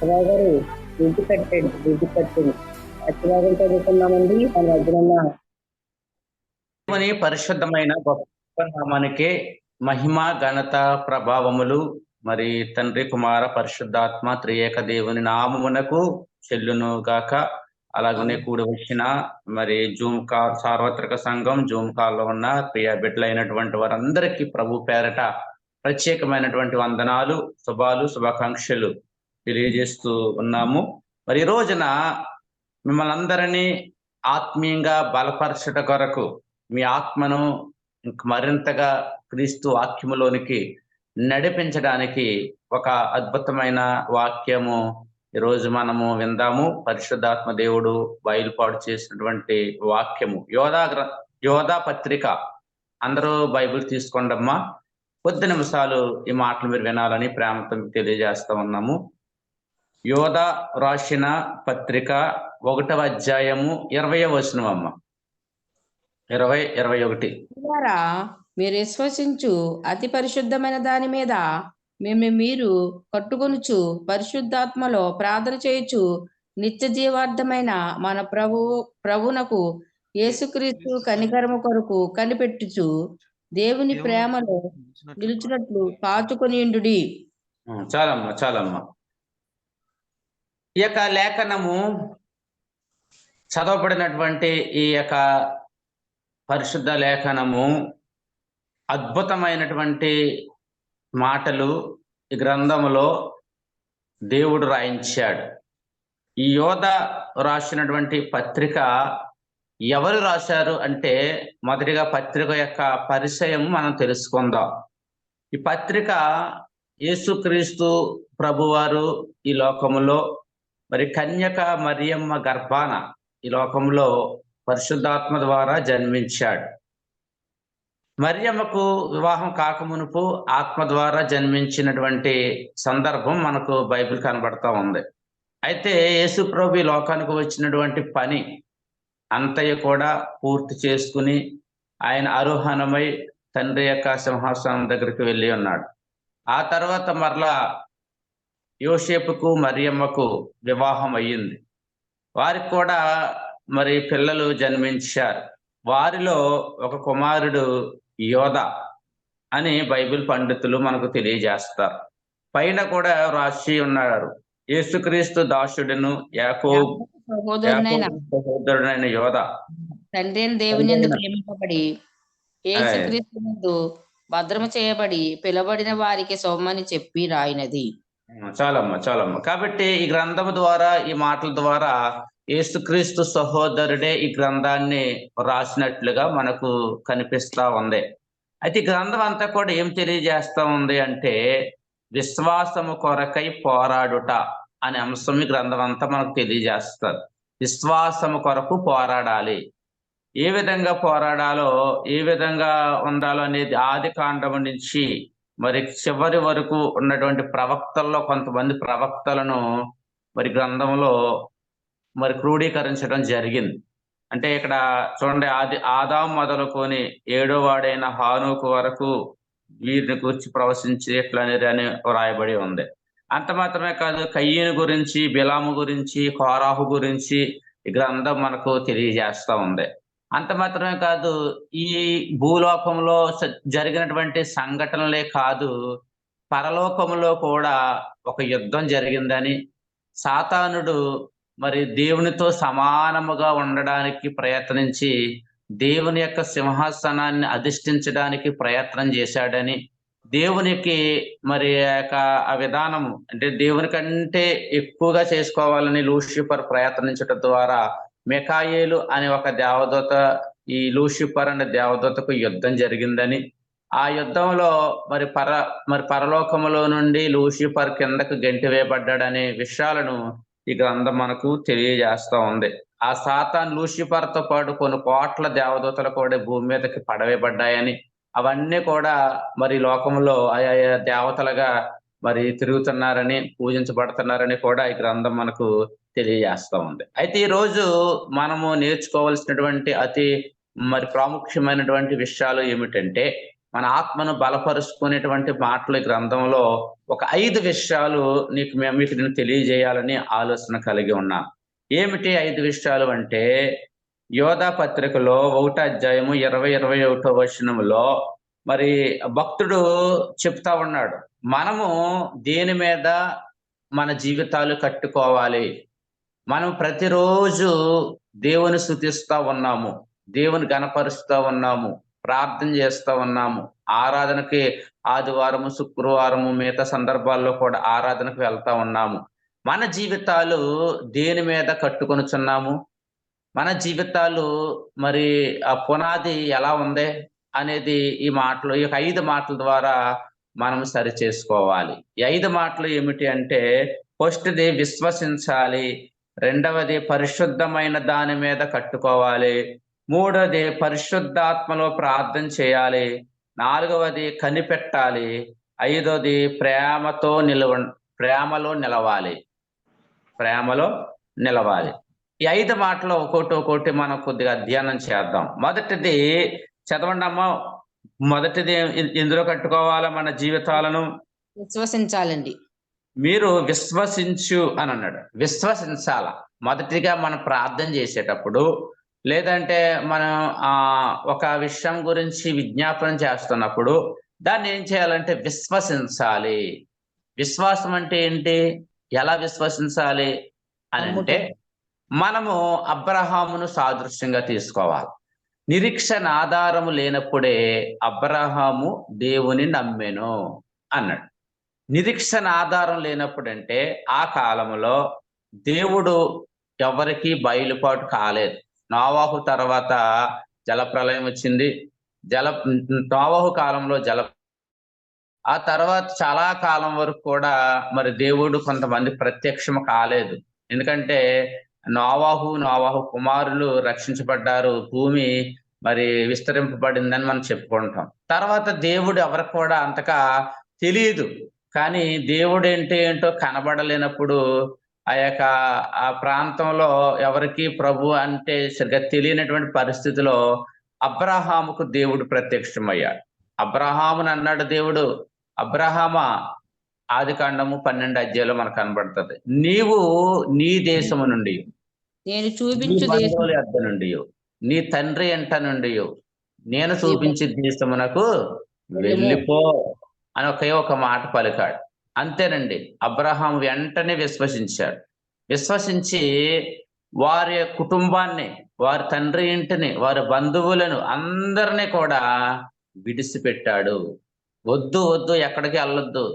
సత్యబాబు గారు బ్రిడ్జ్ కట్టండి. సత్యబాబు చదువుకున్నామండి మన దగ్గర దేవుని పరిశుద్ధమైన గొప్ప నామానికి మహిమ ఘనత ప్రభావములు మరి తండ్రి కుమార పరిశుద్ధాత్మ త్రియేక దేవుని నామమునకు చెల్లును గాక. అలాగనే కూడి వచ్చిన మరి జూమ్ కాల్ సార్వత్రిక సంఘం జూమ్ కాల్లో ఉన్న ప్రియ బిడ్డలైనటువంటి వారందరికీ ప్రభు పేరట ప్రత్యేకమైనటువంటి వందనాలు, శుభాలు, శుభాకాంక్షలు తెలియజేస్తూ ఉన్నాము. మరి ఈ రోజున మిమ్మల్ని అందరినీ ఆత్మీయంగా బలపరచుట కొరకు మీ ఆత్మను మరింతగా క్రీస్తు వాక్యములోనికి నడిపించడానికి ఒక అద్భుతమైన వాక్యము ఈరోజు మనము విందాము. పరిశుద్ధాత్మ దేవుడు బయలుపాటు చేసినటువంటి వాక్యము యోధా పత్రిక. అందరూ బైబిల్ తీసుకోండమ్మా. కొద్ది నిమిషాలు ఈ మాటలు మీరు వినాలని ప్రేమతో తెలియజేస్తా ఉన్నాము. యోధా రాసిన పత్రిక 1వ అధ్యాయము 20వ వచనం అమ్మ. 20-21 ద్వారా మీరు విశ్వసించు అతి పరిశుద్ధమైన దాని మీద మీరు కట్టుకొనుచు పరిశుద్ధాత్మలో ప్రార్థన చేయొచ్చు నిత్య జీవార్థమైన మన ప్రభునకు యేసుక్రీస్తు కనికరము కొరకు కనిపెట్టుచు దేవుని ప్రేమలో నిలిచినట్లు కాచుకొనియుండుడి. చాలమ్మా. ఈ యొక్క లేఖనము చదవబడినటువంటి ఈ యొక్క పరిశుద్ధ లేఖనము అద్భుతమైనటువంటి మాటలు ఈ గ్రంథములో దేవుడు రాయించాడు. ఈ యోధా రాసినటువంటి పత్రిక ఎవరు రాశారు అంటే మొదటిగా పత్రిక యొక్క పరిచయం మనం తెలుసుకుందాం. ఈ పత్రిక యేసుక్రీస్తు ప్రభువారు ఈ లోకములో మరి కన్యక మరియమ్మ గర్భాన ఈ లోకంలో పరిశుద్ధాత్మ ద్వారా జన్మించాడు. మరియమ్మకు వివాహం కాకమునుపు ఆత్మ ద్వారా జన్మించినటువంటి సందర్భం మనకు బైబిల్ కనబడతా ఉంది. అయితే యేసు ప్రభు ఈ లోకానికి వచ్చినటువంటి పని అంతయ్య కూడా పూర్తి చేసుకుని ఆయన ఆరోహణమై తండ్రి యొక్క సింహాసనం దగ్గరికి వెళ్ళి ఉన్నాడు. ఆ తర్వాత మరలా యోసేపుకు మరియమ్మకు వివాహం అయ్యింది. వారికి కూడా మరి పిల్లలు జన్మించారు. వారిలో ఒక కుమారుడు యోధా అని బైబిల్ పండితులు మనకు తెలియజేస్తారు. పైన కూడా రాసి ఉన్నారు, యేసుక్రీస్తు దాసుడును యాకోబు సహోదరుడైన యోధా తండ్రి దేవుని ప్రేమింపబడి యేసుక్రీస్తు ముందు భద్రము చేయబడి పిలబడిన వారికి సొమ్మని చెప్పి రాయినది. చాలమ్మా. కాబట్టి ఈ గ్రంథము ద్వారా ఈ మాటల ద్వారా యేసుక్రీస్తు సహోదరుడే ఈ గ్రంథాన్ని రాసినట్లుగా మనకు కనిపిస్తా ఉంది. అయితే ఈ గ్రంథం అంతా కూడా ఏం తెలియజేస్తా ఉంది అంటే విశ్వాసము కొరకై పోరాడుట అనే అంశం ఈ గ్రంథం అంతా మనకు తెలియజేస్తారు. విశ్వాసము కొరకు పోరాడాలి, ఏ విధంగా పోరాడాలో ఏ విధంగా ఉండాలో అనేది ఆది కాండము నుంచి మరి చివరి వరకు ఉన్నటువంటి ప్రవక్తల్లో కొంతమంది ప్రవక్తలను మరి గ్రంథంలో మరి క్రోడీకరించడం జరిగింది. అంటే ఇక్కడ చూడండి, ఆదాం మొదలుకొని 7వ వాడైన హానోకు వరకు వీరిని గురించి ప్రవశించేట్లనేది అని రాయబడి ఉంది. అంత మాత్రమే కాదు, కయ్యను గురించి, బిలాము గురించి, కోరాహు గురించి ఈ గ్రంథం మనకు తెలియజేస్తా ఉంది. అంత మాత్రమే కాదు, ఈ భూలోకంలో జరిగినటువంటి సంఘటనలే కాదు, పరలోకంలో కూడా ఒక యుద్ధం జరిగిందని, సాతానుడు మరి దేవునితో సమానముగా ఉండడానికి ప్రయత్నించి దేవుని యొక్క సింహాసనాన్ని అధిష్ఠించడానికి ప్రయత్నం చేశాడని, దేవునికి మరి ఆ విధానము అంటే దేవుని కంటే ఎక్కువగా చేసుకోవాలని లూసిఫర్ ప్రయత్నించడం ద్వారా మిఖాయేలు అనే ఒక దేవదూత ఈ లూసిఫర్ అనే దేవదూతకు యుద్ధం జరిగిందని, ఆ యుద్ధంలో మరి పరలోకములో నుండి లూసిఫర్ కిందకు గెంటి వేయబడ్డాడనే విషయాలను ఈ గ్రంథం మనకు తెలియజేస్తా ఉంది. ఆ సాతాన్ లూసిఫర్తో పాటు కొన్ని కోట్ల దేవదూతలు కూడా భూమి మీదకి పడవేయబడ్డాయని, అవన్నీ కూడా మరి లోకంలో ఆయా దేవతలుగా మరి తిరుగుతున్నారని, పూజించబడుతున్నారని కూడా ఈ గ్రంథం మనకు తెలియజేస్తా ఉంది. అయితే ఈ రోజు మనము నేర్చుకోవాల్సినటువంటి అతి మరి ప్రాముఖ్యమైనటువంటి విషయాలు ఏమిటంటే, మన ఆత్మను బలపరుచుకునేటువంటి మాటలు ఈ గ్రంథంలో ఒక 5 విషయాలు మీకు నేను తెలియజేయాలని ఆలోచన కలిగి ఉన్నాను. ఏమిటి 5 విషయాలు అంటే, యోధా పత్రికలో 1వ అధ్యాయము 20-21 వచనంలో మరి భక్తుడు చెప్తా ఉన్నాడు. మనము దేని మీద మన జీవితాలు కట్టుకోవాలి? మనం ప్రతిరోజు దేవుని స్తుతిస్తా ఉన్నాము, దేవుని గణపరుస్తా ఉన్నాము, ప్రార్థన చేస్తా ఉన్నాము, ఆరాధనకి ఆదివారము, శుక్రవారము, మిగతా సందర్భాల్లో కూడా ఆరాధనకు వెళ్తా ఉన్నాము. మన జీవితాలు దేని మీద కట్టుకొనుచున్నాము? మన జీవితాలు మరి ఆ పునాది ఎలా ఉంది అనేది ఈ 5 మాటల ద్వారా మనం సరి చేసుకోవాలి. ఈ 5 మాటలు ఏమిటి అంటే, ఫస్ట్‌ది విశ్వసించాలి, రెండవది పరిశుద్ధమైన దాని మీద కట్టుకోవాలి, మూడవది పరిశుద్ధాత్మలో ప్రార్థన చేయాలి, నాలుగవది కనిపెట్టాలి, ఐదవది ప్రేమలో నిలవాలి. ఈ 5 మాటలు ఒక్కోటి మనం కొద్దిగా అధ్యయనం చేద్దాం. మొదటిది చదవండి అమ్మా. మొదటిది ఎందులో కట్టుకోవాలా మన జీవితాలను? విశ్వసించాలండి. మీరు విశ్వసించు అని అన్నాడు. విశ్వసించాల. మొదటిగా మనం ప్రార్థన చేసేటప్పుడు, లేదంటే మనం ఒక విషయం గురించి విజ్ఞాపన చేస్తున్నప్పుడు దాన్ని ఏం చేయాలంటే విశ్వసించాలి. విశ్వాసం అంటే ఏంటి? ఎలా విశ్వసించాలి అని అంటే, మనము అబ్రహామును సాదృశ్యంగా తీసుకోవాలి. నిరీక్షణ ఆధారము లేనప్పుడే అబ్రహాము దేవుని నమ్మెను అన్నాడు. నిరీక్షణ ఆధారం లేనప్పుడంటే ఆ కాలంలో దేవుడు ఎవరికి బయలుపాటు కాలేదు. నోవాహు తర్వాత జలప్రలయం వచ్చింది. నోవాహు కాలంలో ఆ తర్వాత చాలా కాలం వరకు కూడా మరి దేవుడు కొంతమంది ప్రత్యక్షం కాలేదు. ఎందుకంటే నోవాహు కుమారులు రక్షించబడ్డారు, భూమి మరి విస్తరింపబడిందని మనం చెప్పుకుంటాం. తర్వాత దేవుడు ఎవరికి కూడా అంతగా తెలియదు. కానీ దేవుడు ఏంటో కనబడలేనప్పుడు ఆ ప్రాంతంలో ఎవరికి ప్రభు అంటే సరిగ్గా తెలియనటువంటి పరిస్థితిలో అబ్రహాముకు దేవుడు ప్రత్యక్షమయ్యాడు. అబ్రహాముని అన్నాడు దేవుడు, అబ్రహామా, ఆదికాండము 12 అధ్యాయంలో మనకు కనబడుతుంది, నీవు నీ దేశము నుండి, నేను చూపించు బంధువుల యొద్ద నుండి, నీ తండ్రి ఎంట నుండి నేను చూపించే దేశమునకు వెళ్ళిపో అని ఒక మాట పలికాడు. అంతేనండి. అబ్రహాం వెంటనే విశ్వసించాడు. విశ్వసించి వారి కుటుంబాన్ని, వారి తండ్రి ఇంటిని, వారి బంధువులను అందరినీ కూడా విడిచిపెట్టాడు. వద్దు ఎక్కడికి వెళ్ళొద్దు,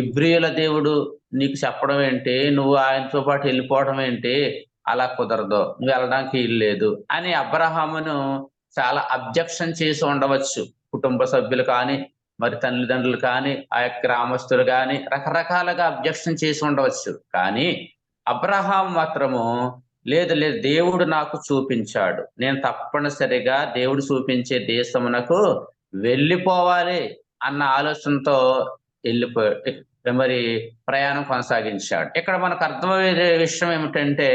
ఇబ్రియుల దేవుడు నీకు చెప్పడం ఏంటి, నువ్వు ఆయనతో పాటు వెళ్ళిపోవడం ఏంటి, అలా కుదరదు, నువ్వు వెళ్ళడానికి లేదు అని అబ్రహామును చాలా అబ్జెక్షన్ చేసి ఉండవచ్చు. కుటుంబ సభ్యులు కానీ, మరి తల్లిదండ్రులు కానీ, ఆ యొక్క గ్రామస్తులు కానీ రకరకాలుగా అబ్జెక్షన్ చేసి ఉండవచ్చు. కానీ అబ్రహాం మాత్రము లేదు, దేవుడు నాకు చూపించాడు, నేను తప్పనిసరిగా దేవుడు చూపించే దేశమునకు వెళ్ళిపోవాలి అన్న ఆలోచనతో మరి ప్రయాణం కొనసాగించాడు. ఇక్కడ మనకు అర్థమయ్యే విషయం ఏమిటంటే,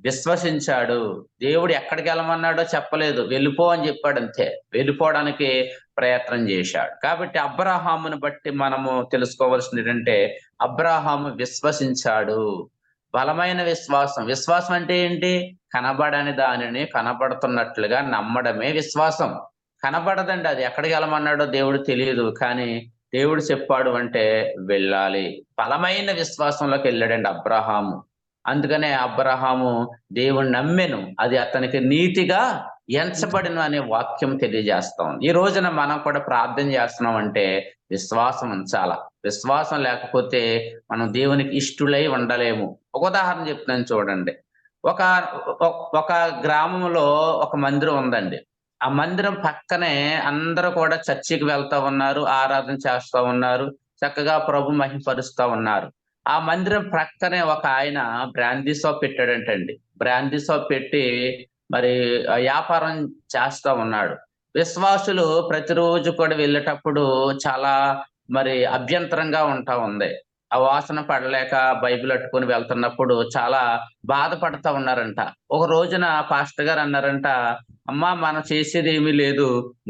విశ్వసించాడు. దేవుడు ఎక్కడికి వెళ్ళమన్నాడో చెప్పలేదు, వెళ్ళిపో అని చెప్పాడు అంతే. వెళ్ళిపోవడానికి ప్రయత్నం చేశాడు. కాబట్టి అబ్రహామును బట్టి మనము తెలుసుకోవాల్సింది ఏంటంటే, అబ్రహాము విశ్వసించాడు. బలమైన విశ్వాసం. విశ్వాసం అంటే ఏంటి? కనబడని దానిని కనబడుతున్నట్లుగా నమ్మడమే విశ్వాసం. కనబడదండి, అది ఎక్కడికి వెళ్ళమన్నాడో దేవుడు తెలియదు, కానీ దేవుడు చెప్పాడు అంటే వెళ్ళాలి. బలమైన విశ్వాసంలోకి వెళ్ళాడండి అబ్రహాము. అందుకనే అబ్రహాము దేవుని నమ్మెను, అది అతనికి నీతిగా ఎంచబడిన అనే వాక్యం తెలియజేస్తాం. ఈ రోజున మనం కూడా ప్రార్థన చేస్తున్నాం అంటే విశ్వాసం ఉంచాల. విశ్వాసం లేకపోతే మనం దేవునికి ఇష్టలై ఉండలేము. ఒక ఉదాహరణ చెప్తున్నాను చూడండి. ఒక గ్రామంలో ఒక మందిరం ఉందండి. ఆ మందిరం పక్కనే అందరూ కూడా చర్చికి వెళ్తా ఉన్నారు, ఆరాధన చేస్తా ఉన్నారు, చక్కగా ప్రభు మహిమపరుస్తా ఉన్నారు. ఆ మందిరం ప్రక్కనే ఒక ఆయన బ్రాందీ షాప్ పెట్టాడంటండి. బ్రాందీ షాప్ పెట్టి మరి వ్యాపారం చేస్తా ఉన్నాడు. విశ్వాసులు ప్రతిరోజు కూడా వెళ్ళేటప్పుడు చాలా మరి అభ్యంతరంగా ఉంటా ఉంది. ఆ వాసన పడలేక బైబిల్ అట్టుకొని వెళ్తున్నప్పుడు చాలా బాధపడతా ఉన్నారంట. ఒక రోజున పాస్టర్ గారు అన్నారంట, అమ్మా మనం చేసేది ఏమీ లేదు,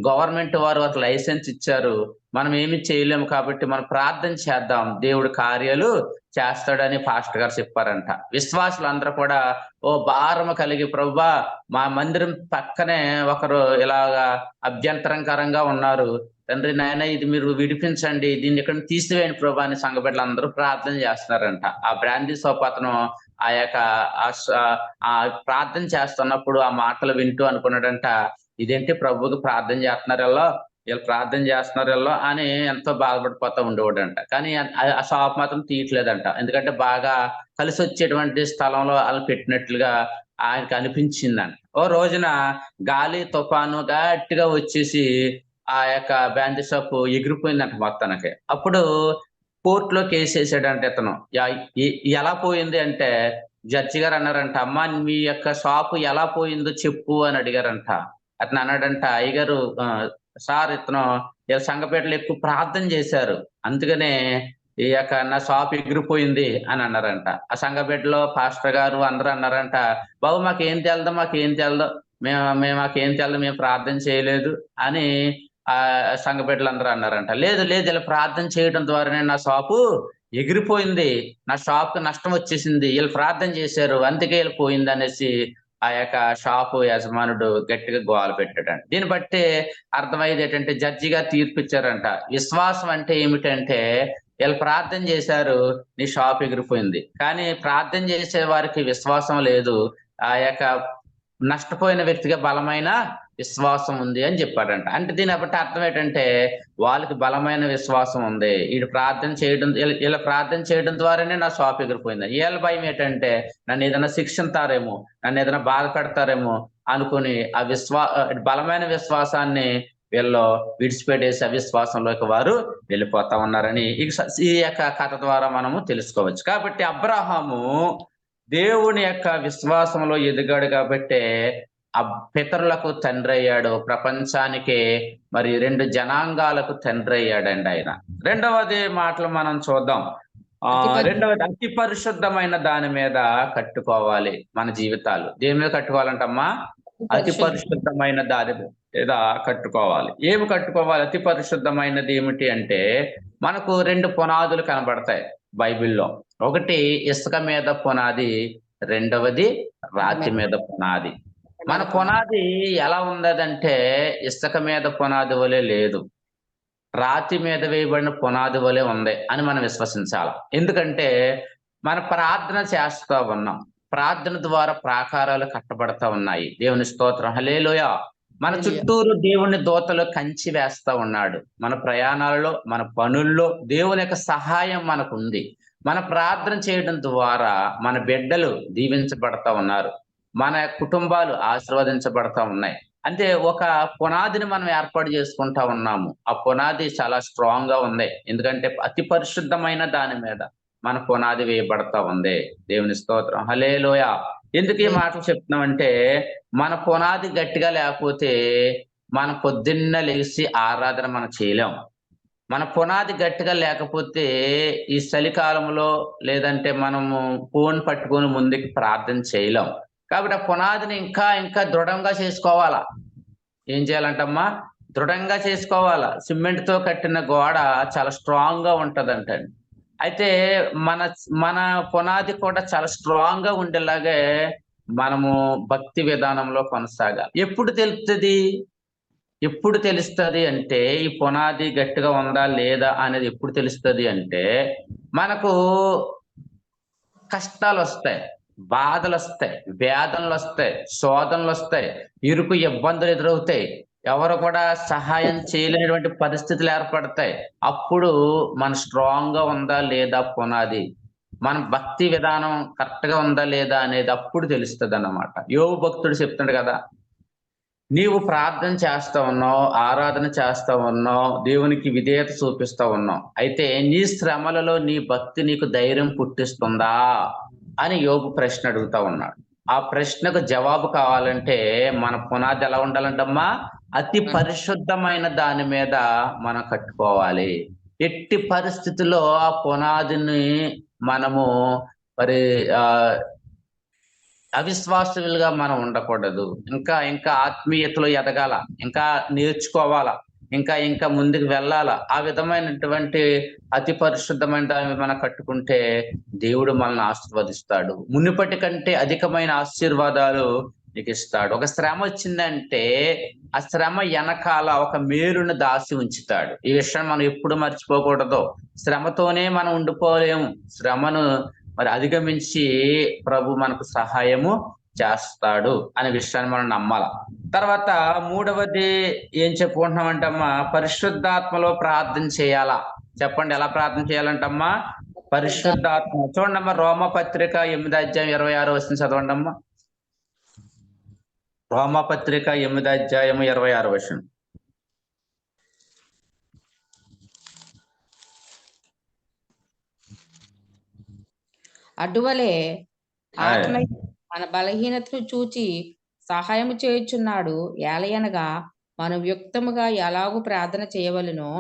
గవర్నమెంట్ వారు ఒక లైసెన్స్ ఇచ్చారు, మనం ఏమి చేయలేము కాబట్టి మనం ప్రార్థన చేద్దాం, దేవుడు కార్యాలు చేస్తాడని పాస్టర్ గారు చెప్పారంట. విశ్వాసులందరూ కూడా ఓ భారము కలిగి, ప్రభువా మా మందిరం పక్కనే ఒకరు ఇలాగా అభ్యంతరకరంగా ఉన్నారు, తండ్రి నాయన ఇది మీరు విడిపించండి, దీన్ని ఇక్కడ తీసివేయండి ప్రభా అని సంఘ బిడ్డలందరూ ప్రార్థన చేస్తున్నారంట. ఆ బ్రాందీ సోప్ అతను ఆ యొక్క ఆ ప్రార్థన చేస్తున్నప్పుడు ఆ మాటలు వింటూ అనుకున్నాడంట, ఇదేంటి ప్రభువుకి ప్రార్థన చేస్తున్నారల్లో, వీళ్ళు ప్రార్థన చేస్తున్నారల్లో అని ఎంతో బాధపడిపోతా ఉండేవాడంట. కానీ ఆ షాప్ మాత్రం తీయట్లేదంట, ఎందుకంటే బాగా కలిసి వచ్చేటువంటి స్థలంలో వాళ్ళు పెట్టినట్లుగా ఆయనకు అనిపించిందంట. ఓ రోజున గాలి తుఫాను గట్టిగా వచ్చేసి ఆ యొక్క బ్రాందీ షాప్ ఎగిరిపోయిందంట మొత్తానికి. అప్పుడు కోర్టులో కేసు వేసాడంట ఇతను. ఎలా పోయింది అంటే జడ్జి గారు అన్నారంట, అమ్మా మీ యొక్క షాపు ఎలా పోయిందో చెప్పు అని అడిగారంట. అతను అన్నాడంట, అయ్యగారు సార్ ఇతను సంఘపేటలో ఎక్కువ ప్రార్థన చేశారు, అందుకనే ఈ యొక్క నా షాప్ ఎగిరిపోయింది అని అన్నారంట. ఆ సంఘపేటలో పాస్టర్ గారు అందరూ అన్నారంట, బాబు మాకేం తెలదు, మాకేం తెలదు, మేము ప్రార్థన చేయలేదు అని ఆ సంఘ బిడ్డలందరూ అన్నారంట. లేదు లేదు, ఇలా ప్రార్థన చేయడం ద్వారానే నా షాపు ఎగిరిపోయింది, నా షాప్ కు నష్టం వచ్చేసింది, వీళ్ళు ప్రార్థన చేశారు అందుకే వీళ్ళు పోయింది అనేసి ఆ యొక్క షాపు యజమానుడు గట్టిగా గోల పెట్టాడంట. దీన్ని బట్టి అర్థమయ్యేది ఏంటంటే జడ్జిగా తీర్పు ఇచ్చారంట. విశ్వాసం అంటే ఏమిటంటే, వీళ్ళు ప్రార్థన చేశారు, నీ షాప్ ఎగిరిపోయింది, కానీ ప్రార్థన చేసే వారికి విశ్వాసం లేదు, ఆ యొక్క నష్టపోయిన వ్యక్తిగా బలమైన విశ్వాసం ఉంది అని చెప్పాడంట. అంటే దీన్ని బట్టి అర్థం ఏంటంటే, వాళ్ళకి బలమైన విశ్వాసం ఉంది, ఇలా ప్రార్థన చేయడం ద్వారానే నా షాప్ ఎగిరిపోయింది. వీళ్ళ భయం ఏంటంటే, నన్ను ఏదైనా శిక్షిస్తారేమో, నన్ను ఏదైనా బాధ పెడతారేమో అనుకుని ఆ బలమైన విశ్వాసాన్ని వీళ్ళు విడిచిపెట్టేసి అవిశ్వాసంలోకి వారు వెళ్ళిపోతా ఉన్నారని ఈ యొక్క కథ ద్వారా మనము తెలుసుకోవచ్చు. కాబట్టి అబ్రహాము దేవుని యొక్క విశ్వాసంలో ఎదిగాడు కాబట్టి ఆ పితరులకు తండ్రి అయ్యాడు, ప్రపంచానికి మరి 2 జనాంగాలకు తండ్రి అయ్యాడండి ఆయన. రెండవది మాటలు మనం చూద్దాం. రెండవది అతి పరిశుద్ధమైన దాని మీద కట్టుకోవాలి మన జీవితాలు. దేని మీద కట్టుకోవాలంటమ్మా? అతి పరిశుద్ధమైన దాని మీద కట్టుకోవాలి. ఏమి కట్టుకోవాలి? అతి పరిశుద్ధమైనది ఏమిటి అంటే, మనకు 2 పునాదులు కనబడతాయి బైబిల్లో. ఒకటి ఇసుక మీద పునాది, రెండవది రాతి మీద పునాది. మన పునాది ఎలా ఉన్నదంటే ఇసుక మీద పునాది వలె లేదు, రాతి మీద వేయబడిన పునాది వలె ఉంది అని మనం విశ్వసించాలి. ఎందుకంటే మన ప్రార్థన చేస్తా ఉన్నాం, ప్రార్థన ద్వారా ప్రాకారాలు కట్టబడతా ఉన్నాయి. దేవుని స్తోత్రం, హల్లెలూయా. మన చుట్టూరు దేవుని దూతలు కంచి వేస్తా ఉన్నాడు. మన ప్రయాణాలలో, మన పనుల్లో దేవుని యొక్క సహాయం మనకు ఉంది. మన ప్రార్థన చేయడం ద్వారా మన బిడ్డలు దీవించబడతా ఉన్నారు, మన కుటుంబాలు ఆశీర్వదించబడతా ఉన్నాయి. అంటే ఒక పునాదిని మనం ఏర్పాటు చేసుకుంటా ఉన్నాము. ఆ పునాది చాలా స్ట్రాంగ్ గా ఉంది, ఎందుకంటే అతి పరిశుద్ధమైన దాని మీద మన పునాది వేయబడతా ఉంది. దేవుని స్తోత్రం, హల్లెలూయా. ఎందుకు ఈ మాటలు చెప్తున్నామంటే, మన పునాది గట్టిగా లేకపోతే మనం పొద్దున్న లేచి ఆరాధన మనం చేయలేం. మన పునాది గట్టిగా లేకపోతే ఈ చలికాలంలో లేదంటే మనము ఫోన్ పట్టుకొని ముందుకు ప్రార్థన చేయలేం. కాబట్టి ఆ పునాదిని ఇంకా ఇంకా దృఢంగా చేసుకోవాలా. ఏం చేయాలంటమ్మా? దృఢంగా చేసుకోవాలా. సిమెంట్ తో కట్టిన గోడ చాలా స్ట్రాంగ్ గా ఉంటదంటండి. అయితే మన పునాది కూడా చాలా స్ట్రాంగ్ గా ఉండేలాగే మనము భక్తి విధానంలో కొనసాగాలి. ఎప్పుడు తెలుస్తుంది అంటే, ఈ పునాది గట్టిగా ఉందా లేదా అనేది ఎప్పుడు తెలుస్తుంది అంటే, మనకు కష్టాలు వస్తాయి, బాధలు వస్తాయి, వేదనలు వస్తాయి, శోధనలు వస్తాయి, ఇరుకు ఇబ్బందులు ఎదురవుతాయి, ఎవరు కూడా సహాయం చేయలేనటువంటి పరిస్థితులు ఏర్పడతాయి. అప్పుడు మన స్ట్రాంగ్ గా ఉందా లేదా పునాది, మన భక్తి విధానం కరెక్ట్ గా ఉందా లేదా అనేది అప్పుడు తెలుస్తుంది అన్నమాట. యోబు భక్తుడు చెప్తున్నాడు కదా, నీవు ప్రార్థన చేస్తా ఉన్నావు, ఆరాధన చేస్తా ఉన్నావు, దేవునికి విధేయత చూపిస్తా ఉన్నావు, అయితే నీ శ్రమలలో నీ భక్తి నీకు ధైర్యం పుట్టిస్తుందా అని యోబు ప్రశ్న అడుగుతా ఉన్నాడు. ఆ ప్రశ్నకు జవాబు కావాలంటే మన పునాది ఎలా ఉండాలంటమ్మా? అతి పరిశుద్ధమైన దాని మీద మనం కట్టుకోవాలి. ఎట్టి పరిస్థితుల్లో ఆ పునాదిని మనము మరి అవిశ్వాసులుగా మనం ఉండకూడదు. ఇంకా ఇంకా ఆత్మీయతలో ఎదగాల, ఇంకా నేర్చుకోవాలా, ఇంకా ఇంకా ముందుకు వెళ్ళాలా. ఆ విధమైనటువంటి అతి పరిశుద్ధమైన దాన్ని మనం కట్టుకుంటే దేవుడు మనల్ని ఆశీర్వదిస్తాడు. మునుపటి కంటే అధికమైన ఆశీర్వాదాలు నీకు ఇస్తాడు. ఒక శ్రమ వచ్చిందంటే ఆ శ్రమ వెనకాల ఒక మేలును దాచి ఉంచుతాడు. ఈ విషయం మనం ఎప్పుడు మర్చిపోకూడదు. శ్రమతోనే మనం ఉండిపోలేము. శ్రమను మరి అధిగమించి ప్రభు మనకు సహాయము చేస్తాడు అనే విషయాన్ని మనం నమ్మాల. తర్వాత మూడవది ఏం చెప్పుకుంటున్నామంటమ్మా, పరిశుద్ధాత్మలో ప్రార్థన చేయాలా. చెప్పండి, ఎలా ప్రార్థన చేయాలంటమ్మా? పరిశుద్ధాత్మ. చూడండమ్మా, రోమపత్రిక 8:26 చదవండి అమ్మా. రోమపత్రిక 8:26. అటువలే ఆత్మ మన బలహీనతను చూచి సహాయము చేయుచున్నాడు. ఏలయనగా మనం యుక్తముగా ఎలాగూ ప్రార్థన చేయవలెనో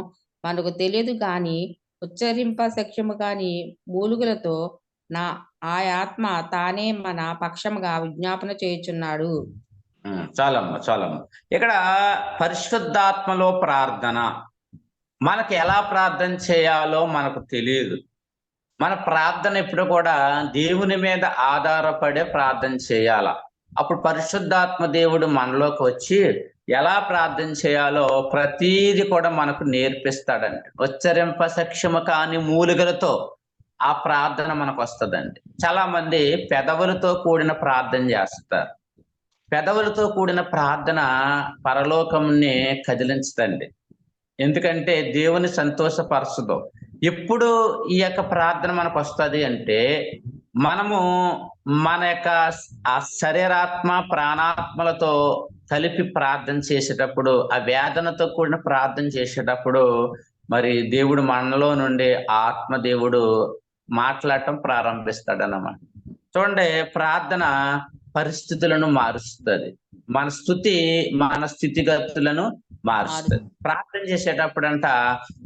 మనకు తెలియదు గాని ఉచ్చరింప సఖ్యము గాని మూలుగులతో నా ఆ ఆత్మ తానే మన పక్షముగా విజ్ఞాపన చేయుచున్నాడు. చాలమ్మా. ఇక్కడ పరిశుద్ధాత్మలో ప్రార్థన. మనకు ఎలా ప్రార్థన చేయాలో మనకు తెలియదు. మన ప్రార్థన ఎప్పుడు కూడా దేవుని మీద ఆధారపడే ప్రార్థన చేయాల. అప్పుడు పరిశుద్ధాత్మ దేవుడు మనలోకి వచ్చి ఎలా ప్రార్థన చేయాలో ప్రతీది కూడా మనకు నేర్పిస్తాడండి. ఉచ్చరింప సఖ్యము కాని మూలికలతో ఆ ప్రార్థన మనకు వస్తుందండి. చాలా మంది పెదవులతో కూడిన ప్రార్థన చేస్తారు. పెదవులతో కూడిన ప్రార్థన పరలోకంని కదిలించదండి. ఎందుకంటే దేవుని సంతోషపరచదు. ఎప్పుడు ఈ యొక్క ప్రార్థన మనకు వస్తుంది అంటే మనము మన యొక్క ఆ శరీరాత్మ ప్రాణాత్మలతో కలిపి ప్రార్థన చేసేటప్పుడు, ఆ వేదనతో కూడిన ప్రార్థన చేసేటప్పుడు మరి దేవుడు మనలో నుండి ఆత్మ దేవుడు మాట్లాడటం ప్రారంభిస్తాడన్నమాట. చూడండి, ప్రార్థన పరిస్థితులను మారుస్తుంది. మన స్థితిగతులను మారుస్తుంది. ప్రార్థన చేసేటప్పుడంట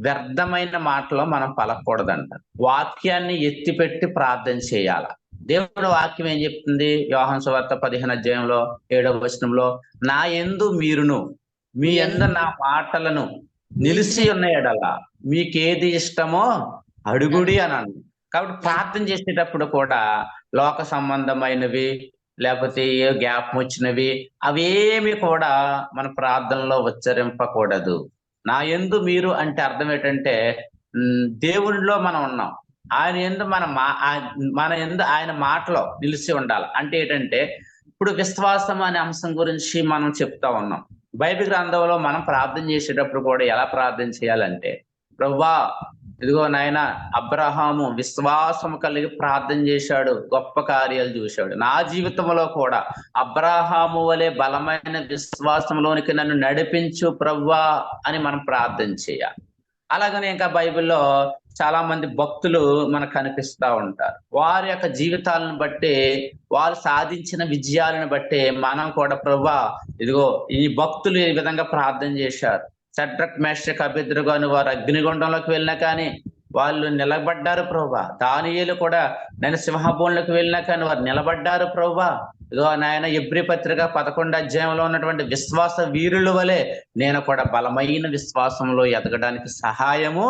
వ్యర్థమైన మాటలో మనం పలకూడదంట. వాక్యాన్ని ఎత్తిపెట్టి ప్రార్థన చేయాల. దేవుడు వాక్యం ఏం చెప్తుంది? యోహాను సువార్త 15:7 నా యందు మీరును మీ యందు నా మాటలను నిలిచి ఉన్న ఎడల మీకేది ఇష్టమో అడుగుడి అని. కాబట్టి ప్రార్థన చేసేటప్పుడు కూడా లోక సంబంధమైనవి లేకపోతే ఏ జ్ఞాపం వచ్చినవి అవేమి కూడా మన ప్రార్థనలో ఉచ్చరింపకూడదు. నా యందు మీరు అంటే అర్థం ఏంటంటే దేవునిలో మనం ఉన్నాం. ఆయన యందు మన యందు ఆయన మాటలో నిలిచి ఉండాలి. అంటే ఏంటంటే ఇప్పుడు విశ్వాసం అనే అంశం గురించి మనం చెప్తా ఉన్నాం. బైబిల్ గ్రంథంలో మనం ప్రార్థన చేసేటప్పుడు కూడా ఎలా ప్రార్థన చేయాలంటే, ప్రభువా ఇదిగో నాయన అబ్రహాము విశ్వాసము కలిగి ప్రార్థన చేశాడు, గొప్ప కార్యాలు చూశాడు. నా జీవితంలో కూడా అబ్రహాము వలె బలమైన విశ్వాసంలోనికి నన్ను నడిపించు ప్రభువా అని మనం ప్రార్థన చేయాలి. అలాగనే ఇంకా బైబిల్లో చాలా మంది భక్తులు మనకు కనిపిస్తూ ఉంటారు. వారి యొక్క జీవితాలను బట్టి, వారు సాధించిన విజయాలను బట్టి మనం కూడా ప్రభువా ఇదిగో ఈ భక్తులు ఈ విధంగా ప్రార్థన చేశారు. షడ్రక్ మేషక్ అబేద్నెగో అని వారు అగ్నిగుండంలోకి వెళ్ళినా కానీ వాళ్ళు నిలబడ్డారు ప్రభువా. దానియేలు కూడా నేను సింహభూమిలోకి వెళ్ళినా కానీ వారు నిలబడ్డారు ప్రభువా. ఇదిగో నాయన ఎబ్రీ పత్రిక 11 ఉన్నటువంటి విశ్వాస వీరుల వలె నేను కూడా బలమైన విశ్వాసంలో ఎదగడానికి సహాయము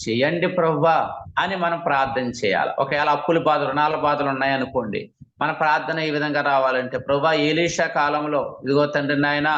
చేయండి ప్రభువా అని మనం ప్రార్థన చేయాలి. ఒకవేళ అప్పుల బాధలు, రుణాల బాధలు ఉన్నాయనుకోండి, మన ప్రార్థన ఈ విధంగా రావాలంటే, ప్రభువా ఎలీషా కాలంలో ఇదిగో తండ్రి నాయన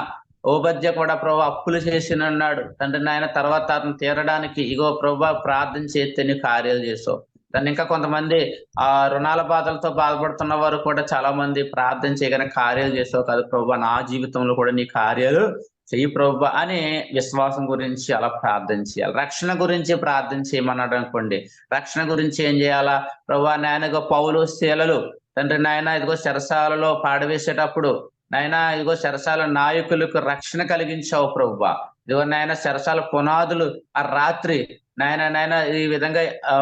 ఓబద్య కూడా ప్రభువా అప్పులు చేసినన్నాడు తండ్రి నాయన, తర్వాత అతను తీరడానికి ఇగో ప్రభువా ప్రార్థన చేస్తే నీ కార్యాలు చేసావు. దాన్ని ఇంకా కొంతమంది ఆ రుణాల బాధలతో బాధపడుతున్న వారు కూడా చాలా మంది ప్రార్థన చేయగానే కార్యాలు చేసావు కాదు ప్రభువా, నా జీవితంలో కూడా నీ కార్యాలు చెయ్యి ప్రభువా అని విశ్వాసం గురించి అలా ప్రార్థన చేయాలి. రక్షణ గురించి ప్రార్థన చేయమన్నాడు అనుకోండి, రక్షణ గురించి ఏం చేయాలా? ప్రభువా నాయనగో పౌలు శీలలు తండ్రి నాయన ఇదిగో చెరసాలలో పాడవేసేటప్పుడు నాయన ఇదిగో చెరసాల నాయకులకు రక్షణ కలిగించావు ప్రభువా. ఇదిగో నాయన చెరసాల పునాదులు ఆ రాత్రి నాయన ఈ విధంగా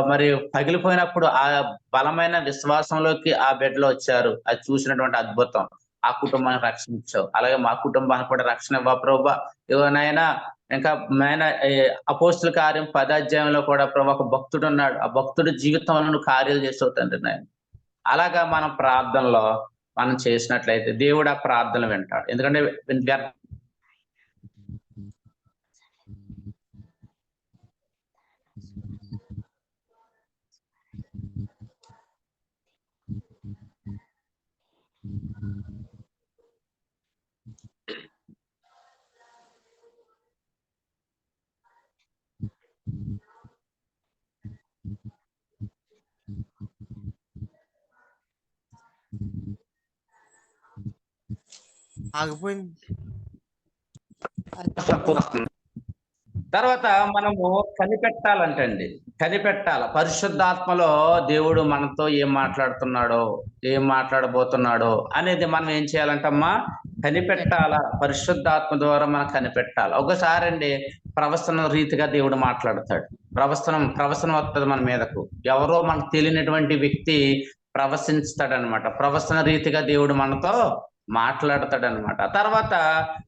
మరి పగిలిపోయినప్పుడు ఆ బలమైన విశ్వాసంలోకి ఆ బిడ్డలు వచ్చారు. అది చూసినటువంటి అద్భుతం. ఆ కుటుంబానికి రక్షణ ఇచ్చావు. అలాగే మా కుటుంబానికి కూడా రక్షణ ఇవ్వ ప్రభువా. ఇదిగో నాయన ఇంకా అపోస్తుల కార్యం 10వ అధ్యాయంలో కూడా ప్రభు ఒక భక్తుడు ఉన్నాడు, ఆ భక్తుడి జీవితంలో నువ్వు కార్యాలు చేసావు తండ్రి నాయన. అలాగా మనం ప్రార్థనలో మనం చేసినట్లయితే దేవుడు ఆ ప్రార్థనలు వింటాడు. ఎందుకంటే ఆగిపోయింది. తర్వాత మనము కనిపెట్టాలంటండి, కనిపెట్టాల పరిశుద్ధాత్మలో దేవుడు మనతో ఏం మాట్లాడుతున్నాడో, ఏం మాట్లాడబోతున్నాడో అనేది మనం ఏం చేయాలంటమ్మా, కనిపెట్టాల. పరిశుద్ధాత్మ ద్వారా మనం కనిపెట్టాలి. ఒకసారి అండి ప్రవచన రీతిగా దేవుడు మాట్లాడతాడు. ప్రవచనం వస్తుంది మన మీదకు. ఎవరో మనకు తెలియనటువంటి వ్యక్తి ప్రవశిస్తాడనమాట. ప్రవచన రీతిగా దేవుడు మనతో మాట్లాడతాడనమాట. తర్వాత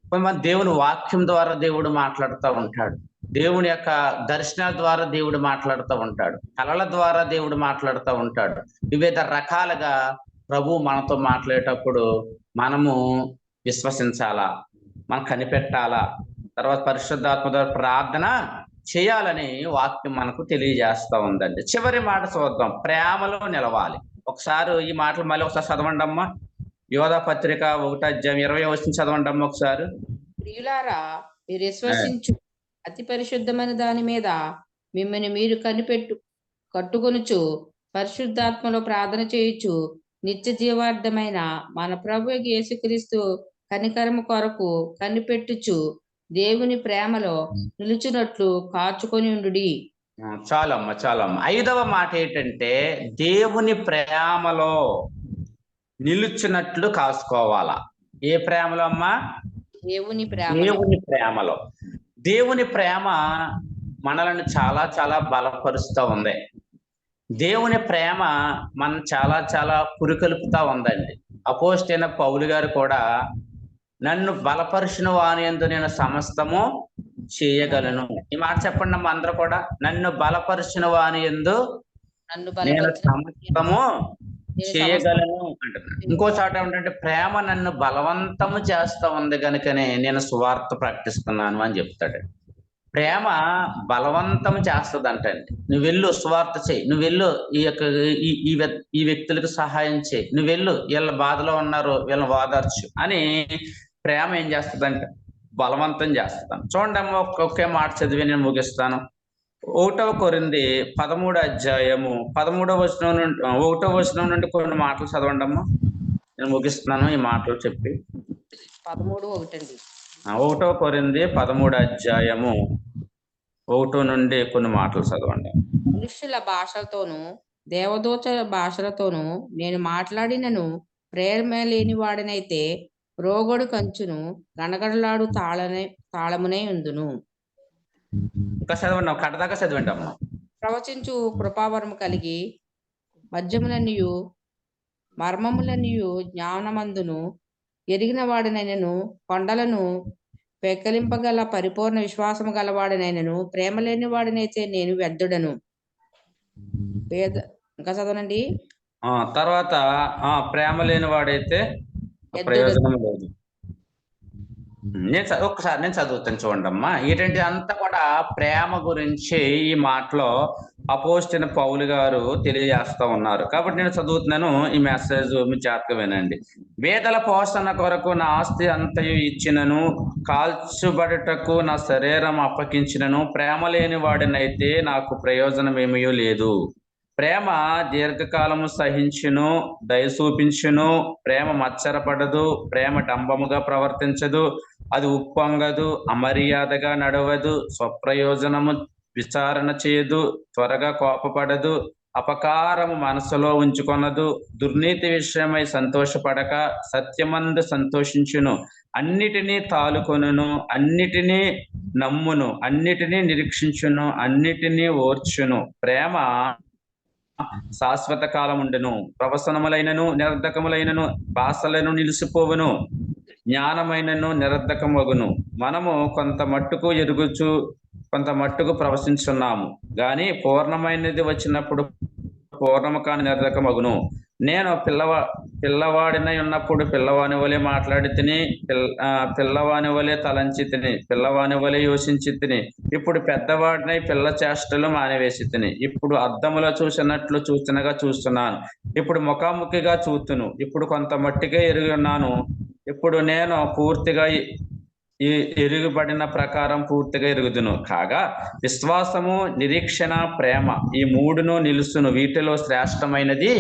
కొంతమంది దేవుని వాక్యం ద్వారా దేవుడు మాట్లాడుతూ ఉంటాడు. దేవుని యొక్క దర్శనాల ద్వారా దేవుడు మాట్లాడుతూ ఉంటాడు. కళల ద్వారా దేవుడు మాట్లాడుతూ ఉంటాడు. వివిధ రకాలుగా ప్రభు మనతో మాట్లాడేటప్పుడు మనము విశ్వసించాలా, మనం కనిపెట్టాలా. తర్వాత పరిశుద్ధాత్మ ద్వారా ప్రార్థన చేయాలని వాక్యం మనకు తెలియజేస్తా ఉందండి. చివరి మాట చూద్దాం, ప్రేమలో నిలవాలి. ఒకసారి ఈ మాటలు మళ్ళీ ఒకసారి చదవండి అమ్మా. యోధా పత్రిక 1వ అధ్యాయం 20వ వచనం చదవండి అమ్మ ఒకసారి. ప్రియులారా, మీరు విశ్వసించు అతి పరిశుద్ధమైన దాని మీద మిమ్మల్ని మీరు కట్టుకొనుచు పరిశుద్ధాత్మలో ప్రార్థన చేయొచ్చు నిత్య జీవార్థమైన మన ప్రభు యేసుక్రీస్తు కనికరము కొరకు కనిపెట్టుచు దేవుని ప్రేమలో నిలుచున్నట్లు కాచుకొని ఉండుడి. చాలమ్మ. 5వ మాట ఏంటంటే దేవుని ప్రేమలో నిలుచున్నట్లు కాసుకోవాలా. ఏ ప్రేమలో అమ్మా? దేవుని ప్రేమలో. దేవుని ప్రేమ మనల్ని చాలా చాలా బలపరుస్తూ ఉంది. దేవుని ప్రేమ మనం చాలా చాలా పురికొల్పుతా ఉందండి. అపోస్తలుడైన పౌలు గారు కూడా నన్ను బలపరుచిన వాని యందు నేను సమస్తము చేయగలను. ఈ మాట చెప్పండి అమ్మ అందరూ కూడా. నన్ను బలపరిచిన వాని యందు నేను సమస్తము చేయగలను అంటున్నాడు. ఇంకో చోట ఏంటంటే ప్రేమ నన్ను బలవంతము చేస్తా ఉంది కనుకనే నేను సువార్త ప్రకటిస్తున్నాను అని చెప్తాడు. ప్రేమ బలవంతం చేస్తుంది అంటండి. నువ్వు వెళ్ళు సువార్త చేయి, నువ్వు వెళ్ళు ఈ వ్యక్తులకు సహాయం చేయి, నువ్వు వెళ్ళు వీళ్ళ బాధలో ఉన్నారు వీళ్ళని ఓదార్చు అని ప్రేమ ఏం చేస్తుందంటే బలవంతం చేస్తాను. చూడండి అమ్మ, ఒకే మాట చదివి నేను ముగిస్తాను. 1వ కొరింథీ 13వ అధ్యాయము 13వ వచనం నుండి 1వ వచనం నుండి కొన్ని మాటలు చదవండి అమ్మా. నేను ముగిస్తున్నాను ఈ మాటలు చెప్పి. 1వ కొరింథీ 13వ అధ్యాయము 1 నుండి కొన్ని మాటలు చదవండి. మనుష్యుల భాషలతోనూ దేవదూత భాషలతోనూ నేను మాట్లాడినను ప్రేమ లేని వాడినైతే రోగడు కంచును గణగడలాడు తాళమునై ఉందును. ఇంకా చదవండి, కడదాకా చదవండి అమ్మ. ప్రవచించు కృపావరము కలిగి మధ్యములనియు మర్మములనియు జ్ఞానమందును ఎరిగిన వాడినైనను కొండలను పెక్కలింపగల పరిపూర్ణ విశ్వాసము గలవాడినైనను ప్రేమ లేని వాడినైతే నేను వ్యర్థుడను. ఇంకా చదవనండి. తర్వాత ప్రేమ లేని వాడైతే ప్రయోజనం లేదు. ఒక్కసారి నేను చదువుతాను చూడండి అమ్మా. ఏంటంటే అంతా కూడా ప్రేమ గురించి ఈ మాటలో అపోస్తలుడైన పౌలు గారు తెలియజేస్తా ఉన్నారు. కాబట్టి నేను చదువుతున్నాను ఈ మెసేజ్, మీ జాగ్రత్తగా వినండి. వేదల పోషణ కొరకు నా ఆస్తి అంతయు ఇచ్చినను, కాల్చుబడుటకు నా శరీరం అప్పగించినను ప్రేమ లేని వాడినైతే నాకు ప్రయోజనం ఏమీ లేదు. ప్రేమ దీర్ఘకాలము సహించును, దయ చూపించును, ప్రేమ మత్సరపడదు, ప్రేమ డంబముగా ప్రవర్తించదు, అది ఉప్పొంగదు, అమర్యాదగా నడవదు, స్వప్రయోజనము విచారణ చేయదు, త్వరగా కోపపడదు, అపకారము మనసులో ఉంచుకొనదు, దుర్నీతి విషయమై సంతోషపడక సత్యమందు సంతోషించును, అన్నిటినీ తాలుకొనును, అన్నిటినీ నమ్మును, అన్నిటినీ నిరీక్షించును, అన్నిటినీ ఓర్చును. ప్రేమ శాశ్వత కాలం ఉండెను, ప్రవసనములైనను నిరర్ధకములైనను భాషలను నిలిచిపోవును, జ్ఞానమైనను నిరర్ధకమగును, మనము కొంత మట్టుకు ఎరుగుచు కొంత మట్టుకు ప్రవశించున్నాము గాని పూర్ణమైనది వచ్చినప్పుడు పూర్ణము కాని నిరర్ధకమగును. నేను పిల్లవాడినై ఉన్నప్పుడు పిల్లవాని వలె మాట్లాడి తిని, పిల్లవాని వలె తలంచి తిని, పిల్లవాని వలె యోచించి తిని. ఇప్పుడు పెద్దవాడినై పిల్ల చేష్టలు మానివేసి తిని. ఇప్పుడు అద్దములో చూసినట్లు చూచినగా చూస్తున్నాను. ఇప్పుడు ముఖాముఖిగా చూతును. ఇప్పుడు కొంత మట్టిగా ఎరిగి ఉన్నాను. ఇప్పుడు నేను పూర్తిగా ఈ ఎరుగుబడిన ప్రకారం పూర్తిగా ఎరుగుదును. కాగా విశ్వాసము, నిరీక్షణ, ప్రేమ ఈ మూడును నిలుసును. వీటిలో శ్రేష్టమైనది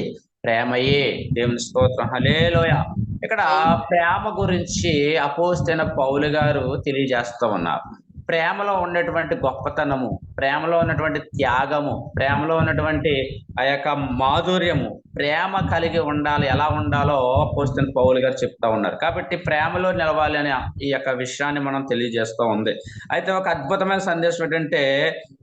ప్రేమయే. దేవుని స్తోత్రం. హల్లెలూయా. ఇక్కడ ప్రేమ గురించి అపోస్తలుడైన పౌలు గారు తెలియజేస్తూ ఉన్నారు. ప్రేమలో ఉన్నటువంటి గొప్పతనము, ప్రేమలో ఉన్నటువంటి త్యాగము, ప్రేమలో ఉన్నటువంటి ఆ యొక్క మాధుర్యము, ప్రేమ కలిగి ఉండాలి, ఎలా ఉండాలో అపోస్తలుడైన పౌలు గారు చెప్తా ఉన్నారు. కాబట్టి ప్రేమలో నిలవాలి అనే ఈ యొక్క విషయాన్ని మనం తెలియజేస్తూ ఉంది. అయితే ఒక అద్భుతమైన సందేశం ఏంటంటే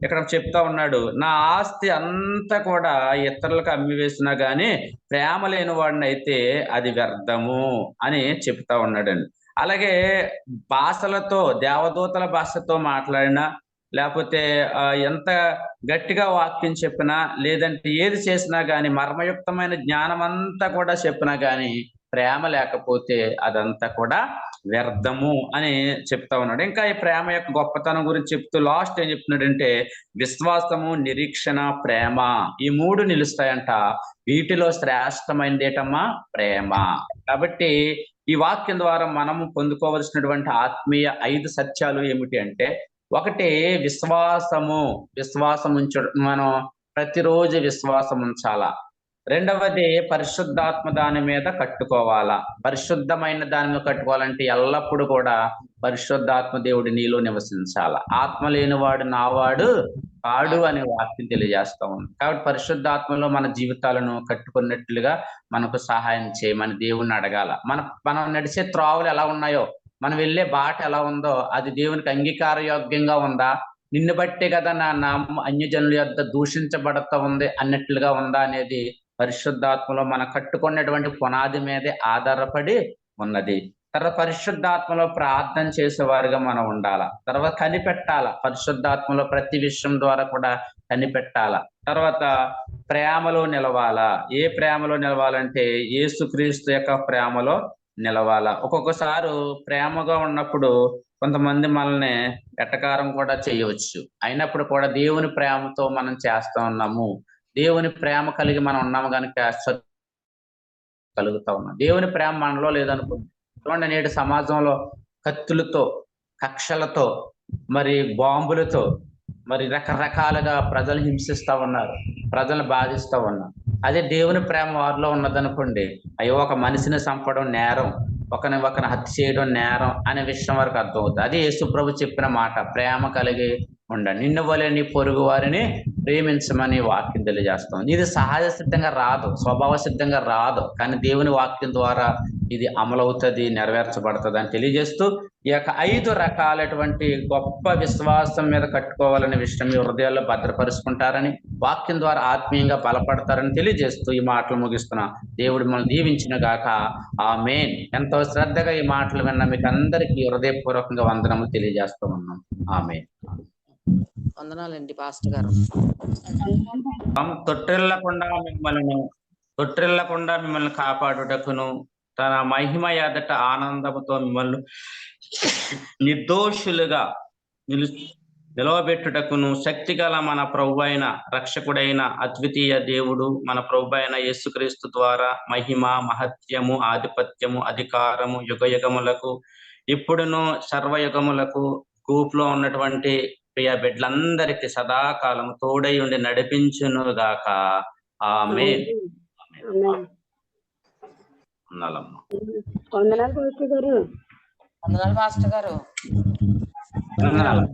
ఇక్కడ చెప్తా ఉన్నాడు, నా ఆస్తి అంతా కూడా ఇతరులకు అమ్మివేసినా గానీ ప్రేమ లేని వాడిని అయితే అది వ్యర్థము అని చెప్తా ఉన్నాడండి. అలాగే భాషలతో, దేవదూతల భాషతో మాట్లాడినా, లేకపోతే ఎంత గట్టిగా వాక్యం చెప్పినా, లేదంటే ఏది చేసినా గాని, మర్మయుక్తమైన జ్ఞానం అంతా కూడా చెప్పినా గాని ప్రేమ లేకపోతే అదంతా కూడా వ్యర్థము అని చెప్తా ఉన్నాడు. ఇంకా ఈ ప్రేమ యొక్క గొప్పతనం గురించి చెప్తూ లాస్ట్ ఏం చెప్తున్నాడంటే విశ్వాసము, నిరీక్షణ, ప్రేమ ఈ మూడు నిలుస్తాయంట. వీటిలో శ్రేష్టమైనది ఏంటమ్మా? ప్రేమ. కాబట్టి ఈ వాక్యం ద్వారా మనము పొందుకోవలసినటువంటి ఆత్మీయ 5 సత్యాలు ఏమిటి అంటే, ఒకటి విశ్వాసం మనం ప్రతిరోజు విశ్వాసం ఉంచాలా. రెండవది పరిశుద్ధాత్మ దాని మీద కట్టుకోవాలా. పరిశుద్ధమైన దాని మీద కట్టుకోవాలంటే ఎల్లప్పుడూ కూడా పరిశుద్ధాత్మ దేవుడి నీలో నివసించాల. ఆత్మ లేనివాడు నావాడు కాడు అనే వాక్యం తెలియజేస్తా ఉంది. కాబట్టి పరిశుద్ధాత్మలో మన జీవితాలను కట్టుకున్నట్లుగా మనకు సహాయం చేయమని దేవుణ్ణి అడగాల. మనం నడిచే త్రోవలు ఎలా ఉన్నాయో, మనం వెళ్ళే బాట ఎలా ఉందో అది దేవునికి అంగీకారయోగ్యంగా ఉందా, నిన్ను బట్టే కదా నా నామం అన్యజనుల యొద్ద దూషించబడతా ఉంది అన్నట్లుగా ఉందా అనేది పరిశుద్ధాత్మలో మనం కట్టుకున్నటువంటి పునాది మీదే ఆధారపడి ఉన్నది. తర్వాత పరిశుద్ధాత్మలో ప్రార్థన చేసేవారుగా మనం ఉండాల. తర్వాత కనిపెట్టాల, పరిశుద్ధాత్మలో ప్రతి విషయం ద్వారా కూడా కనిపెట్టాల. తర్వాత ప్రేమలో నిలవాలా. ఏ ప్రేమలో నిలవాలంటే యేసుక్రీస్తు యొక్క ప్రేమలో నిలవాలా. ఒక్కొక్కసారి ప్రేమగా ఉన్నప్పుడు కొంతమంది మనల్ని ఎటకారం కూడా చేయవచ్చు. అయినప్పుడు కూడా దేవుని ప్రేమతో మనం చేస్తా ఉన్నాము, దేవుని ప్రేమ కలిగి మనం ఉన్నాము కనుక కలుగుతా ఉన్నాం. దేవుని ప్రేమ మనలో లేదనుకుంది. చూడండి, నేటి సమాజంలో కత్తులతో, కక్షలతో, మరి బాంబులతో, మరి రకరకాలుగా ప్రజలు హింసిస్తా ఉన్నారు, ప్రజలు బాధిస్తూ ఉన్నారు. అదే దేవుని ప్రేమ వారిలో ఉన్నదనుకోండి, అయ్యో ఒక మనిషిని చంపడం నేరం, ఒకరిని హత్య చేయడం నేరం అనే విషయం వరకు అర్థమవుతుంది. అది యేసు ప్రభు చెప్పిన మాట, ప్రేమ కలిగి ఉండండి, నిన్ను వలె నీ పొరుగు వారిని ప్రేమించమని వాక్యం తెలియజేస్తాం. ఇది సహజ సిద్ధంగా రాదు, స్వభావ సిద్ధంగా రాదు, కానీ దేవుని వాక్యం ద్వారా ఇది అమలవుతుంది, నెరవేర్చబడుతుంది అని తెలియజేస్తూ ఈ యొక్క 5 రకాలటువంటి గొప్ప విశ్వాసం మీద కట్టుకోవాలనే విషయం మీ హృదయాల్లో భద్రపరుచుకుంటారని, వాక్యం ద్వారా ఆత్మీయంగా బలపడతారని తెలియజేస్తూ ఈ మాటలు ముగిస్తున్నా. దేవుడు మనం దీవించిన గాక. ఆమేన్. ఎంతో శ్రద్ధగా ఈ మాటలు విన్న మీకు అందరికీ హృదయపూర్వకంగా వందనములు తెలియజేస్తూ ఉన్నాం. ఆమేన్. వందనాలండి పాస్టర్ గారు. తొట్టిల్లకుండా మిమ్మల్ని కాపాడుటకును, తన మహిమ ఎదుట ఆనందముతో మిమ్మల్ని నిర్దోషులుగా నిలవబెట్టుటకును శక్తిగల మన ప్రభు అయిన రక్షకుడైన అద్వితీయ దేవుడు మన ప్రభు అయిన యేసుక్రీస్తు ద్వారా మహిమ, మహత్యము, ఆధిపత్యము, అధికారము యుగయుగములకు ఇప్పుడును సర్వయుగములకు గ్రూప్లో ఉన్నటువంటి ప్రియ బిడ్డలందరికీ సదాకాలం తోడై ఉండి నడిపించును గాక. ఆమేన్. వందనాలు పాస్టర్ గారు. వందనాలు పాస్టర్ గారు. వందనాలు.